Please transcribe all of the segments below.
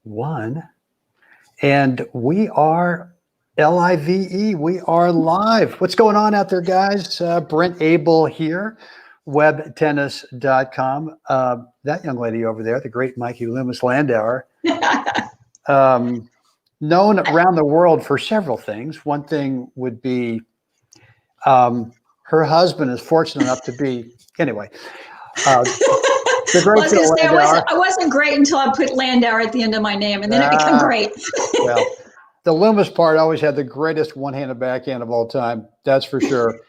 1. And we are LIVE. We are live. What's going on out there, guys? Brent Abel here, webtennis.com. That young lady over there, the great Loomis Landauer, known around the world for several things. One thing would be her husband is fortunate enough to be, anyway. The great I wasn't great until I put Landauer at the end of my name, and then it became great. Well, the Loomis part always had the greatest one-handed backhand of all time. That's for sure.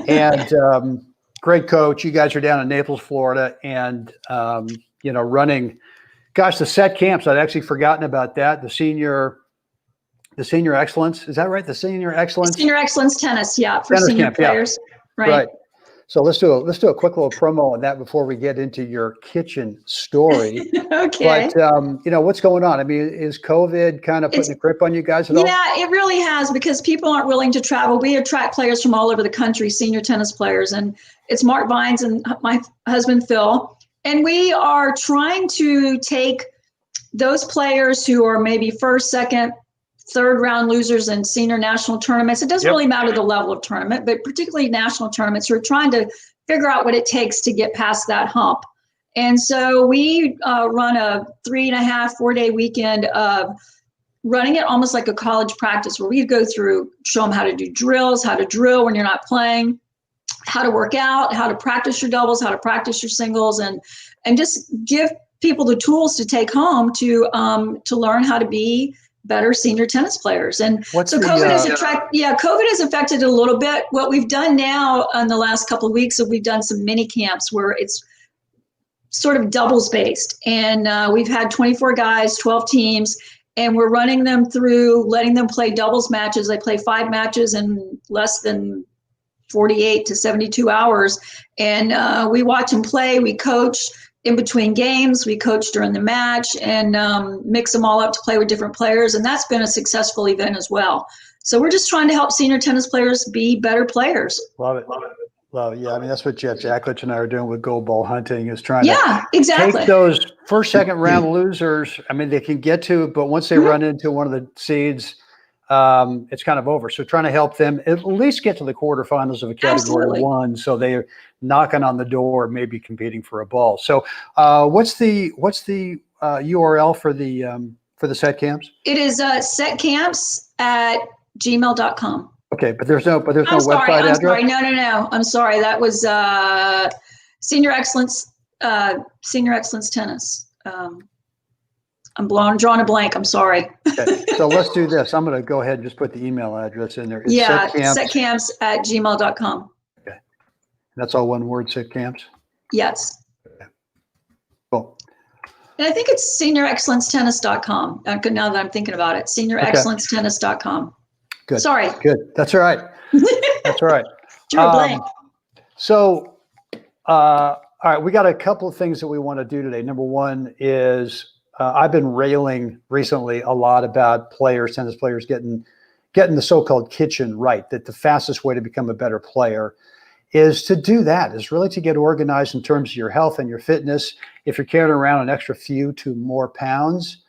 And great coach. You guys are down in Naples, Florida, and running. Gosh, the set camps. I'd actually forgotten about that. The senior excellence. Is that right? The senior excellence. Senior excellence tennis. Yeah, for tennis senior camp, players. Yeah. Right. So let's do a quick little promo on that before we get into your kitchen story. Okay. But what's going on? I mean, is COVID kind of putting a grip on you guys at all? Yeah, it really has, because people aren't willing to travel. We attract players from all over the country, senior tennis players, and it's Mark Vines and my husband Phil, and we are trying to take those players who are maybe first, second, third round losers in senior national tournaments. It doesn't really matter the level of tournament, but particularly national tournaments. We're trying to figure out what it takes to get past that hump. And so we run a 3.5, 4-day weekend of running it almost like a college practice, where we go through, show them how to do drills, how to drill when you're not playing, how to work out, how to practice your doubles, how to practice your singles, and just give people the tools to take home to learn how to be better senior tennis players. And COVID has affected it a little bit. What we've done now in the last couple of weeks is we've done some mini camps where it's sort of doubles based. And we've had 24 guys, 12 teams, and we're running them through, letting them play doubles matches. They play 5 matches in less than 48 to 72 hours. And we watch them play, we coach in between games, we coach during the match, and mix them all up to play with different players. And that's been a successful event as well. So we're just trying to help senior tennis players be better players. Love it. Well, yeah, I mean, that's what Jeff Jacklich and I are doing with gold ball hunting, is trying to take those first, second round losers. I mean, they can get to it, but once they run into one of the seeds, it's kind of over. So trying to help them at least get to the quarterfinals of a category 1, so they're knocking on the door, maybe competing for a ball. So what's the URL for the set camps? It is setcamps@gmail.com. Okay, but there's no website address? No. I'm sorry. That was Senior Excellence Tennis. I'm drawing a blank. I'm sorry. Okay, so let's do this. I'm going to go ahead and just put the email address in there. It's setcamps@gmail.com. Okay. That's all one word, setcamps? Yes. Okay. Cool. And I think it's seniorexcellencetennis.com. Now that I'm thinking about it, seniorexcellencetennis.com. Good. Sorry. Good. That's all right. That's all right. Drew a blank. So, all right, we got a couple of things that we want to do today. Number one is I've been railing recently a lot about tennis players getting the so-called kitchen right, that the fastest way to become a better player is to do that, is really to get organized in terms of your health and your fitness. If you're carrying around an extra few to more pounds,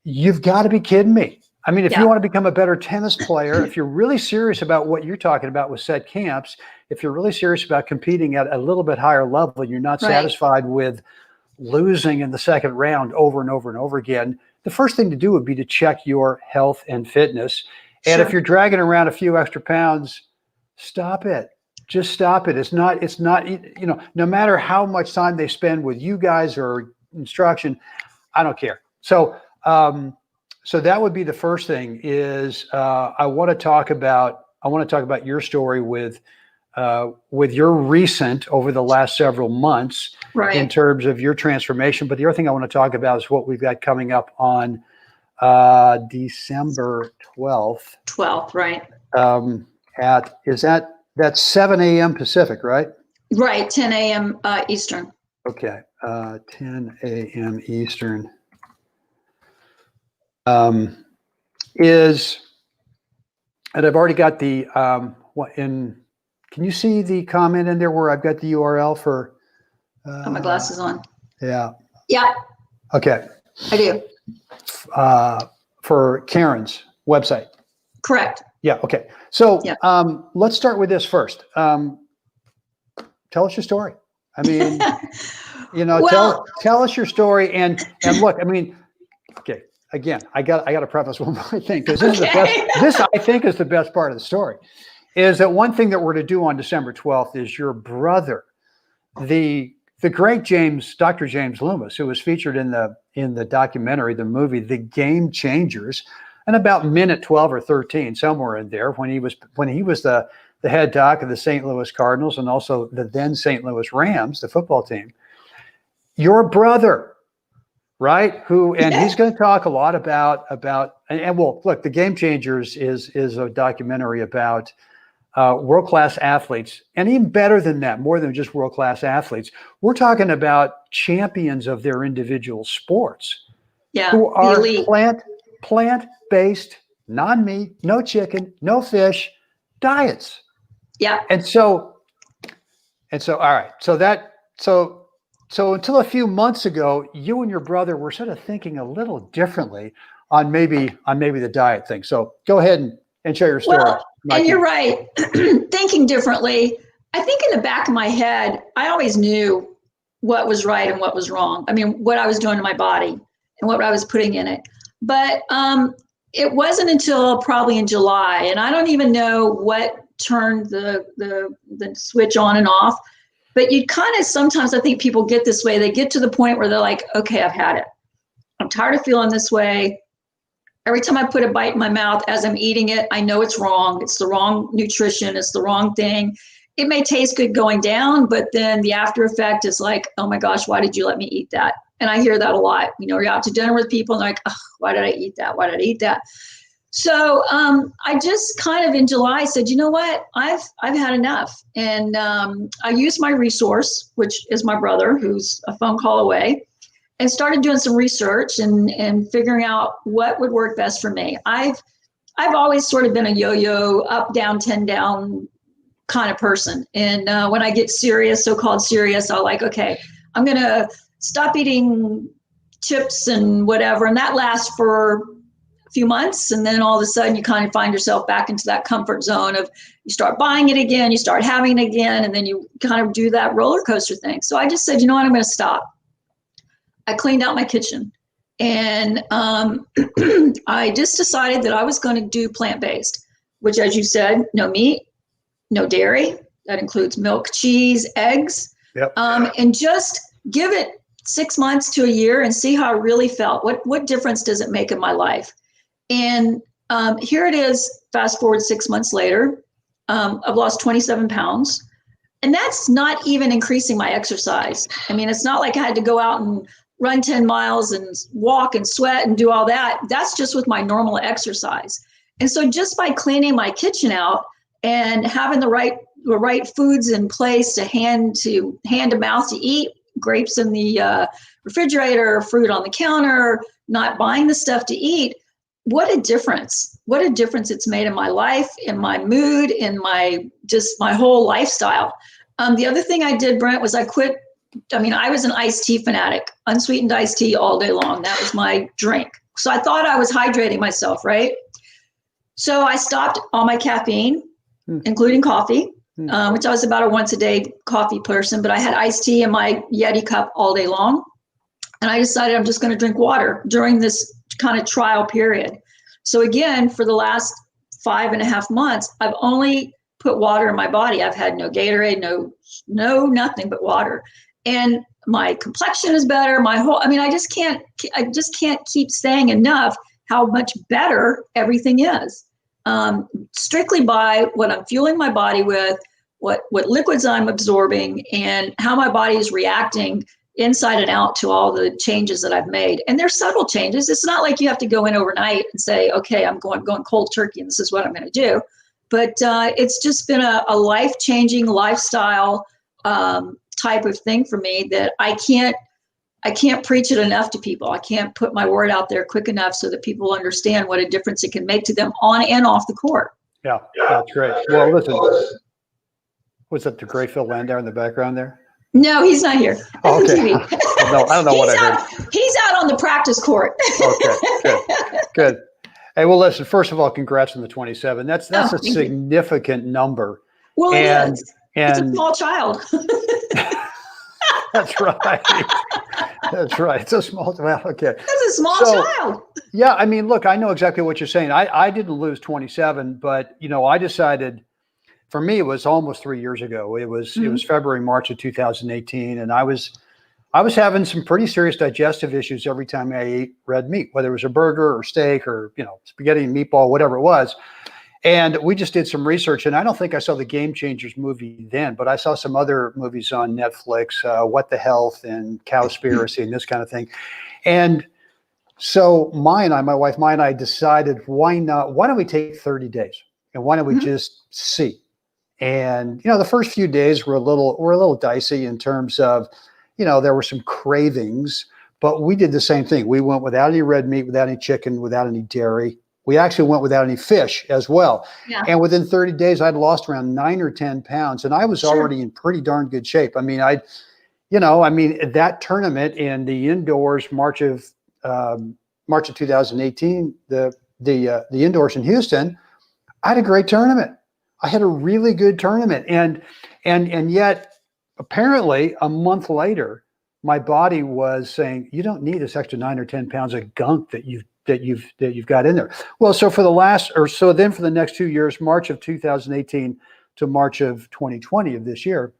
you've got to be kidding me. I mean, if you want to become a better tennis player, if you're really serious about what you're talking about with set camps, if you're really serious about competing at a little bit higher level, you're not satisfied with losing in the second round over and over and over again, the first thing to do would be to check your health and fitness. And if you're dragging around a few extra pounds, stop it. Just stop it. It's not, no matter how much time they spend with you guys or instruction, I don't care. So that would be the first thing is I want to talk about your story with your recent over the last several months in terms of your transformation. But the other thing I want to talk about is what we've got coming up on December 12th. 12th, right. That's 7 a.m. Pacific, right? Right, 10 a.m. Eastern. Okay, 10 a.m. Eastern. And I've already got the can you see the comment in there where I've got the URL for got my glasses on. Yeah. Yeah. Okay. I do. for Karen's website. Correct. Yeah. Okay. So Yeah. Let's start with this first. Tell us your story. I mean, Well, tell us your story and look, I mean, okay. Again, I got to preface one more thing because this is the best. This I think is the best part of the story, is that one thing that we're to do on December 12th is your brother, the great Dr. James Loomis, who was featured in the documentary, the movie, The Game Changers, and about minute 12 or 13, somewhere in there, when he was the head doc of the St. Louis Cardinals and also the then St. Louis Rams, the football team. Your brother. Right? He's going to talk a lot about and well, look, The Game Changers is a documentary about world-class athletes, and even better than that, more than just world-class athletes. We're talking about champions of their individual sports, who are plant-based, non-meat, no chicken, no fish diets. Yeah. And so all right. So until a few months ago, you and your brother were sort of thinking a little differently on maybe the diet thing. So go ahead and share your story. Well, Myke. And you're right. Thinking differently. I think in the back of my head, I always knew what was right and what was wrong. I mean, what I was doing to my body and what I was putting in it. But it wasn't until probably in July, and I don't even know what turned the switch on and off. But you kind of, sometimes I think people get this way. They get to the point where they're like, okay, I've had it. I'm tired of feeling this way. Every time I put a bite in my mouth as I'm eating it, I know it's wrong. It's the wrong nutrition. It's the wrong thing. It may taste good going down, but then the after effect is like, oh my gosh, why did you let me eat that? And I hear that a lot. You're out to dinner with people and they're like, oh, why did I eat that? Why did I eat that? So I just kind of in July said, you know what, I've had enough. And I used my resource, which is my brother, who's a phone call away, and started doing some research and figuring out what would work best for me. I've always sort of been a yo-yo, up, down, 10 down kind of person. And when I get serious, so-called serious, I'll like, okay, I'm going to stop eating chips and whatever. And that lasts for few months, and then all of a sudden you kind of find yourself back into that comfort zone of you start buying it again, you start having it again, and then you kind of do that roller coaster thing. So I just said, you know what, I'm going to stop. I cleaned out my kitchen, and I just decided that I was going to do plant-based, which, as you said, no meat, no dairy. That includes milk, cheese, eggs, and just give it 6 months to a year and see how I really felt. What difference does it make in my life? And here it is, fast forward 6 months later, I've lost 27 pounds. And that's not even increasing my exercise. I mean, it's not like I had to go out and run 10 miles and walk and sweat and do all that. That's just with my normal exercise. And so just by cleaning my kitchen out and having the right foods in place to hand to mouth to eat, grapes in the refrigerator, fruit on the counter, not buying the stuff to eat, what a difference it's made in my life, in my mood, in my whole lifestyle. The other thing I did, Brent, was I quit. I mean, I was an iced tea fanatic, unsweetened iced tea all day long. That was my drink. So I thought I was hydrating myself, right? So I stopped all my caffeine, including coffee, which I was about a once a day coffee person, but I had iced tea in my Yeti cup all day long. And I decided I'm just going to drink water during this kind of trial period. So again, for the last 5.5 months, I've only put water in my body. I've had no Gatorade, no nothing but water. And my complexion is better. I just can't keep saying enough how much better everything is. Strictly by what I'm fueling my body with, what liquids I'm absorbing, and how my body is reacting inside and out to all the changes that I've made. And they're subtle changes. It's not like you have to go in overnight and say, okay, I'm going cold turkey and this is what I'm going to do. But it's just been a life-changing lifestyle type of thing for me that I can't preach it enough to people. I can't put my word out there quick enough so that people understand what a difference it can make to them on and off the court. Yeah, that's great. Well, listen, was that the great Phil Landauer in the background there? No, he's not here. Oh, okay. TV. No, I don't know what I heard. He's out on the practice court. Okay, good. Hey, well, listen, first of all, congrats on the 27. That's a significant number. Well, it is. It's a And small child. that's right. That's right. It's a small child. Okay. It's a small child. Yeah, I mean, look, I know exactly what you're saying. I didn't lose 27, but I decided, for me, it was almost 3 years ago. It was February, March of 2018, and I was having some pretty serious digestive issues every time I ate red meat, whether it was a burger or steak or spaghetti and meatball, whatever it was. And we just did some research, and I don't think I saw the Game Changers movie then, but I saw some other movies on Netflix, What the Health and Cowspiracy and this kind of thing. And so my wife, Maya and I decided, why don't we take 30 days and why don't we just see? And, the first few days were a little dicey in terms of, there were some cravings, but we did the same thing. We went without any red meat, without any chicken, without any dairy. We actually went without any fish as well. Yeah. And within 30 days, I'd lost around 9 or 10 pounds, and I was already in pretty darn good shape. I mean, that tournament in the indoors, March of 2018, the indoors in Houston, I had a great tournament. I had a really good tournament, and yet apparently a month later, my body was saying, you don't need this extra 9 or 10 pounds of gunk that you've got in there. Well, so for the next 2 years, March of 2018 to March of 2020 of this year,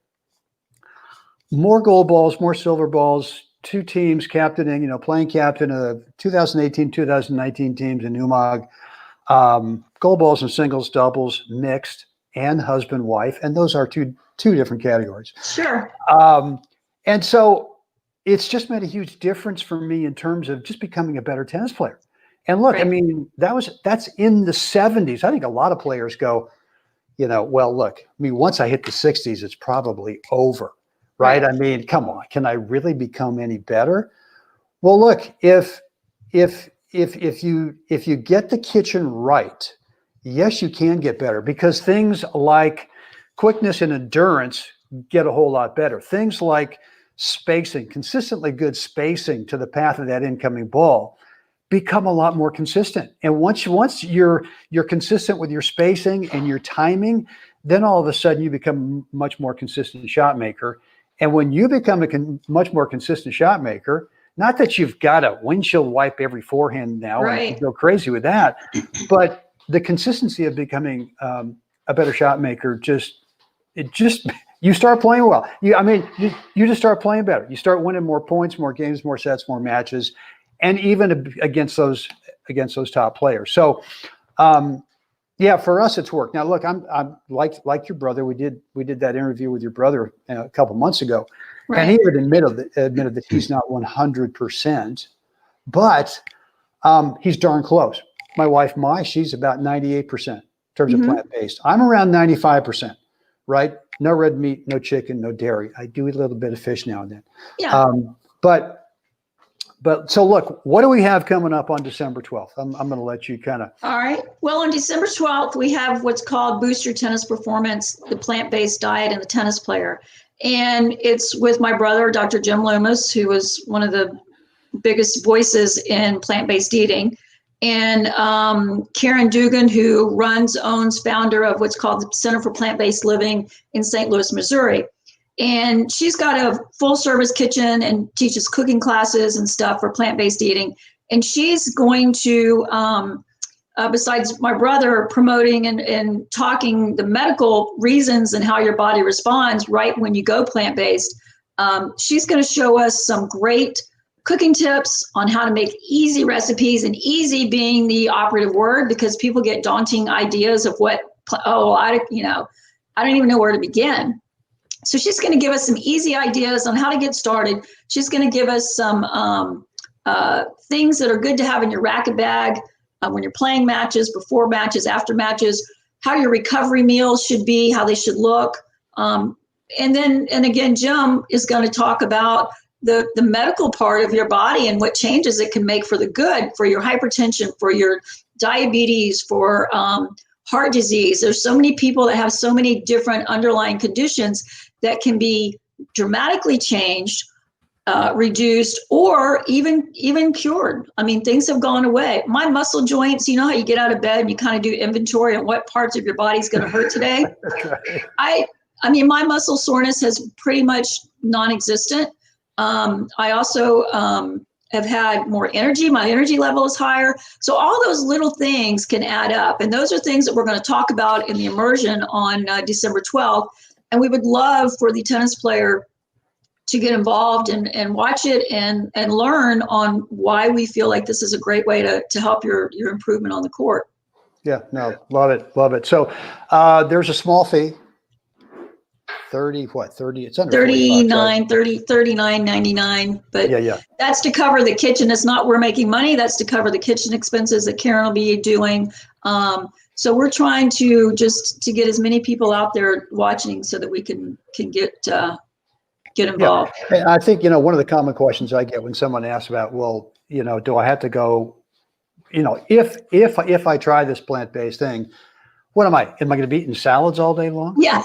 more gold balls, more silver balls, 2 teams captaining, playing captain of 2018, 2019 teams in UMAG, gold balls and singles, doubles, mixed, and husband, wife. And those are two different categories. Sure. And so it's just made a huge difference for me in terms of just becoming a better tennis player. And look, right. I mean, that's in the 70s. I think a lot of players go, well, look, I mean, once I hit the 60s, it's probably over, right? I mean, come on, can I really become any better? Well, look, if you get the kitchen right, yes, you can get better, because things like quickness and endurance get a whole lot better. Things like spacing, consistently good spacing to the path of that incoming ball, become a lot more consistent. And once you're consistent with your spacing and your timing, then all of a sudden you become a much more consistent shot maker. And when you become a much more consistent shot maker, not that you've got to windshield wipe every forehand now and go crazy with that, but the consistency of becoming a better shot maker, you start playing well. You just start playing better. You start winning more points, more games, more sets, more matches, and even against those top players. So, for us, it's worked. Now, look, I'm like your brother. We did that interview with your brother a couple months ago, and he admitted that he's not 100%, but he's darn close. My wife, Myke, she's about 98% in terms of plant-based. I'm around 95%, right? No red meat, no chicken, no dairy. I do eat a little bit of fish now and then. Yeah. But so look, what do we have coming up on December 12th? I'm going to let you kind of. All right. Well, on December 12th, we have what's called Boost Your Tennis Performance, the plant-based diet and the tennis player. And it's with my brother, Dr. Jim Loomis, who was one of the biggest voices in plant-based eating. And Karen Dugan, who owns, founder of what's called the Center for Plant-Based Living in St. Louis, Missouri. And she's got a full service kitchen and teaches cooking classes and stuff for plant-based eating. And she's going to, besides my brother promoting and talking the medical reasons and how your body responds right when you go plant-based, she's going to show us some great cooking tips on how to make easy recipes, and easy being the operative word, because people get daunting ideas of I don't even know where to begin. So she's going to give us some easy ideas on how to get started. She's going to give us some things that are good to have in your racket bag when you're playing matches, before matches, after matches, how your recovery meals should be, how they should look. And again, Jim is going to talk about the medical part of your body and what changes it can make for the good, for your hypertension, for your diabetes, for heart disease. There's so many people that have so many different underlying conditions that can be dramatically changed, reduced, or even cured. I mean, things have gone away. My muscle joints, you know how you get out of bed and you kind of do inventory on what parts of your body's going to hurt today? That's right. I mean, my muscle soreness has pretty much non-existent. I also have had more energy. My energy level is higher. So all those little things can add up. And those are things that we're going to talk about in the immersion on December 12th. And we would love for the tennis player to get involved and watch it and learn on why we feel like this is a great way to help your improvement on the court. Yeah, no, love it, love it. So there's a small fee. 30, it's under 39, 30, 39.99. But yeah. That's to cover the kitchen. It's not we're making money. That's to cover the kitchen expenses that Karen will be doing. So we're trying to get as many people out there watching so that we can get involved. Yeah. And I think, one of the common questions I get when someone asks about, well, do I have to go, if I try this plant-based thing, what am I going to be eating salads all day long? Yeah.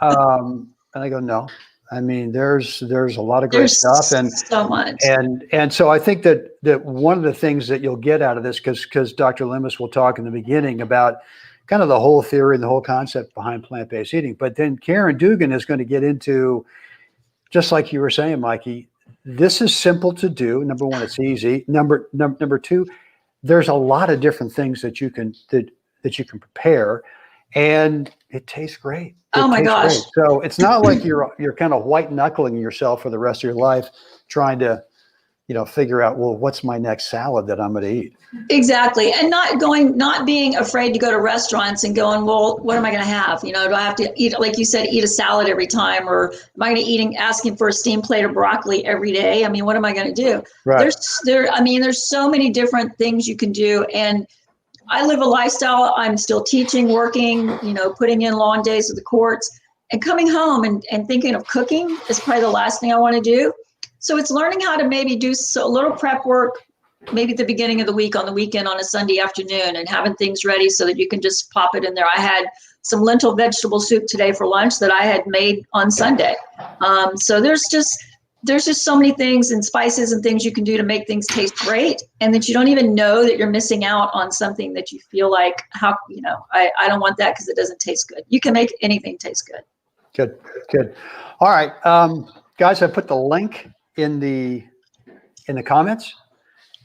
And I go, no. I mean, there's a lot of great stuff, and so much. And so I think that one of the things that you'll get out of this, because Dr. Loomis will talk in the beginning about kind of the whole theory and the whole concept behind plant-based eating, but then Karen Dugan is going to get into, just like you were saying, Mikey, this is simple to do. Number one, it's easy. Number two, there's a lot of different things that you can that you can prepare, and it tastes great. Oh my gosh. Great. So it's not like you're kind of white knuckling yourself for the rest of your life trying to, figure out, well, what's my next salad that I'm going to eat? Exactly. And not being afraid to go to restaurants and going, well, what am I going to have? Do I have to eat, like you said, eat a salad every time, or am I going to asking for a steamed plate of broccoli every day? I mean, what am I going to do? Right. There's so many different things you can do. And I live a lifestyle. I'm still teaching, working, putting in long days at the courts, and coming home and thinking of cooking is probably the last thing I want to do. So it's learning how to maybe do a little prep work, maybe at the beginning of the week, on the weekend, on a Sunday afternoon, and having things ready so that you can just pop it in there. I had some lentil vegetable soup today for lunch that I had made on Sunday. So there's just so many things and spices and things you can do to make things taste great, and that you don't even know that you're missing out on something that you feel like, I don't want that because it doesn't taste good. You can make anything taste good. Good. All right. Guys, I put the link in the comments.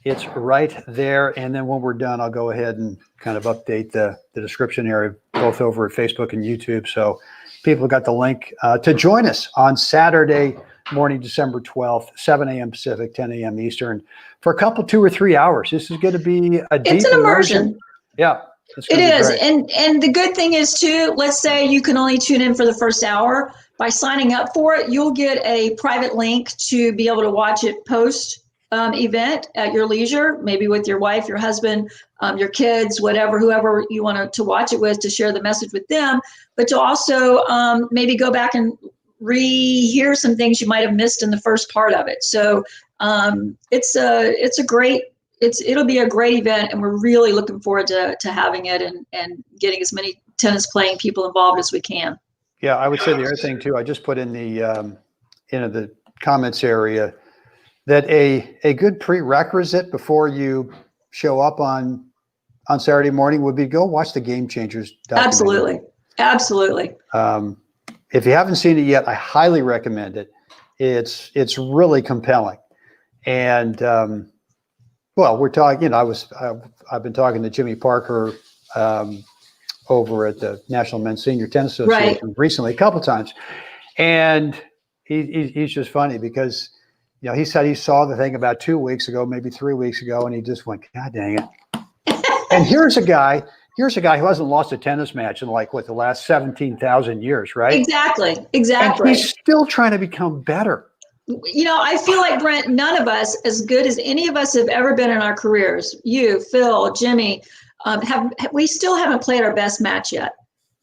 It's right there. And then when we're done, I'll go ahead and kind of update the description area, both over at Facebook and YouTube. So people got the link to join us on Saturday morning, December 12th, 7 a.m. Pacific, 10 a.m. Eastern, for a couple, 2 or 3 hours. This is going to be It's an immersion. Yeah. It is. And the good thing is, too, let's say you can only tune in for the first hour. By signing up for it, you'll get a private link to be able to watch it post event at your leisure, maybe with your wife, your husband, your kids, whoever you want to watch it with, to share the message with them, but to also maybe go back and rehear some things you might have missed in the first part of it. So it'll be a great event, and we're really looking forward to having it and getting as many tennis playing people involved as we can. Yeah, I would say the other thing too, I just put in the comments area that a good prerequisite before you show up on Saturday morning would be go watch the Game Changers documentary. Absolutely. If you haven't seen it yet, I highly recommend it. It's really compelling. And well, we're talking, I've been talking to Jimmy Parker over at the National Men's Senior Tennis Association recently, a couple of times. And he's just funny because, he said he saw the thing about 2 weeks ago, maybe 3 weeks ago, and he just went, God dang it. And here's a guy who hasn't lost a tennis match in the last 17,000 years, right? Exactly. And he's still trying to become better. I feel like, Brent, none of us, as good as any of us have ever been in our careers, you, Phil, Jimmy, we still haven't played our best match yet.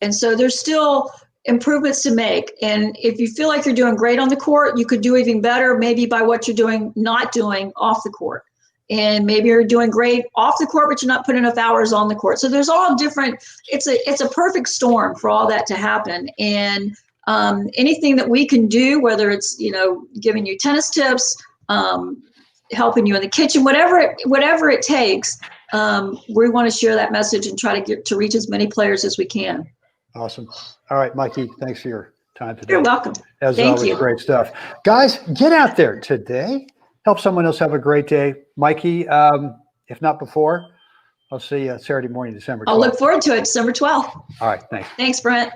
And so there's still improvements to make. And if you feel like you're doing great on the court, you could do even better, maybe by what you're not doing off the court. And maybe you're doing great off the court, but you're not putting enough hours on the court. So there's all different, it's a perfect storm for all that to happen. And anything that we can do, whether it's, giving you tennis tips, helping you in the kitchen, whatever it takes, we want to share that message and try to get to reach as many players as we can. Awesome. All right, Myke, thanks for your time today. You're welcome. As Thank always, you. great stuff. Guys, get out there today. Help someone else have a great day. Myke, if not before, I'll see you Saturday morning, December 12th. I'll look forward to it, December 12th. All right, thanks. Thanks, Brent.